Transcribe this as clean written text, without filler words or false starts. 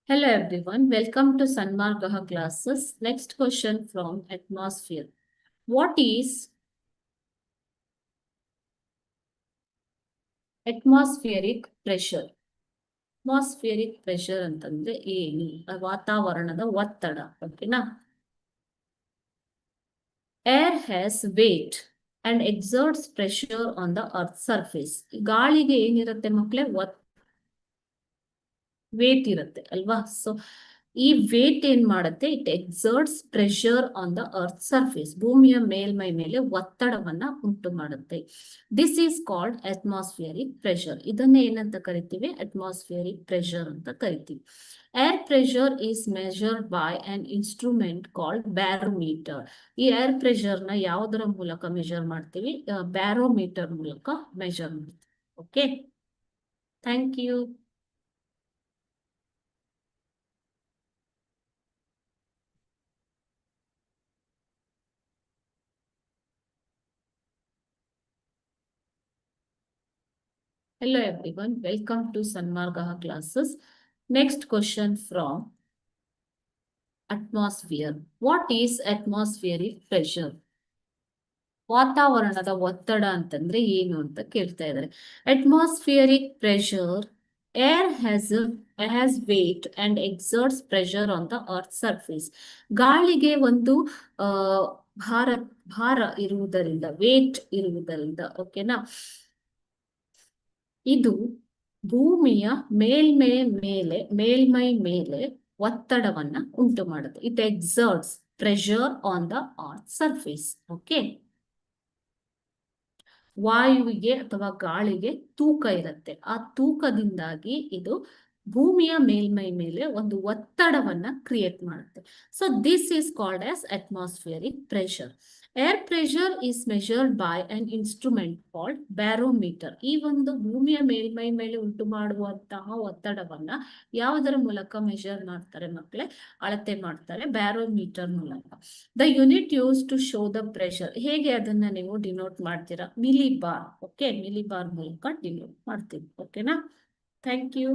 Hello everyone, welcome to Sanmargaha classes. Next question from atmosphere. What is atmospheric pressure? Atmospheric pressure ಅಂತಂದ್ರೆ ಏನು? ವಾತಾವರಣದ ಒತ್ತಡ ಓಕೆನಾ? Air has weight and exerts pressure on the earth surface. ಗಾಳಿಗೆ ಏನಿರುತ್ತೆ ಮಕ್ಕಳೇ? Wait ಇರುತ್ತೆ ಅಲ್ವಾ? ಸೊ ಈ ವೇಟ್ ಏನ್ ಮಾಡುತ್ತೆ? It exerts pressure on the earth surface. ಭೂಮಿಯ ಮೇಲ್ಮೈ ಮೇಲೆ ಒತ್ತಡವನ್ನ ಉಂಟು ಮಾಡುತ್ತೆ. This is called atmospheric pressure. ಇದನ್ನ ಏನಂತ ಕರಿತೀವಿ? ಅಟ್ಮಾಸ್ಫಿಯರಿಕ್ ಪ್ರೆಷರ್ ಅಂತ ಕರಿತೀವಿ. Air pressure is measured by an instrument called barometer. ಈ ಏರ್ ಪ್ರೆಷರ್ ನ ಯಾವುದರ ಮೂಲಕ ಮೆಜರ್ ಮಾಡ್ತೀವಿ? ಬ್ಯಾರೋಮೀಟರ್ ಮೂಲಕ ಮೆಜರ್ ಮಾಡ್ತೀವಿ. Okay, thank you. Hello everyone, welcome to Sanmargaha classes. Next question from atmosphere. What is atmospheric pressure? ವಾತಾವರಣದ ಒತ್ತಡ ಅಂತಂದ್ರೆ ಏನು ಅಂತ ಕೇಳ್ತಾ ಇದ್ದಾರೆ. Atmospheric pressure, air has weight and exerts pressure on the earth surface. ಗಾಳಿಗೆ ಒಂದು ಭಾರ ಭಾರ ಇರುವುದರಿಂದ, ವೇಟ್ ಇರುವುದರಿಂದ, ಓಕೆನಾ, ಇದು ಭೂಮಿಯ ಮೇಲ್ಮೈ ಮೇಲೆ ಒತ್ತಡವನ್ನ ಉಂಟು ಮಾಡುತ್ತೆ. It exerts pressure on the earth surface. Okay, ವಾಯುವಿಗೆ ಅಥವಾ ಗಾಳಿಗೆ ತೂಕ ಇರುತ್ತೆ. ಆ ತೂಕದಿಂದಾಗಿ ಇದು ಭೂಮಿಯ ಮೇಲ್ಮೈ ಮೇಲೆ ಒಂದು ಒತ್ತಡವನ್ನ ಕ್ರಿಯೇಟ್ ಮಾಡುತ್ತೆ. So this is called as atmospheric pressure. Air pressure is measured by an instrument called barometer. ಈ ಒಂದು ಭೂಮಿಯ ಮೇಲ್ಮೈ ಮೇಲೆ ಉಂಟು ಮಾಡುವಂತಹ ಒತ್ತಡವನ್ನ ಯಾವುದರ ಮೂಲಕ ಮೆಜರ್ ಮಾಡ್ತಾರೆ ಮಕ್ಕಳೇ? ಅಳತೆ ಮಾಡ್ತಾರೆ, ಬ್ಯಾರೋಮೀಟರ್ ಮೂಲಕ. The unit use to show the pressure. ಹೇಗೆ ಅದನ್ನ ನೀವು ಡಿನೋಟ್ ಮಾಡ್ತೀರಾ? ಮಿಲಿಬಾರ್. ಓಕೆ, ಮಿಲಿಬಾರ್ ಮೂಲಕ ಡಿನೋಟ್ ಮಾಡ್ತೀವಿ. ಓಕೆನಾ? Thank you.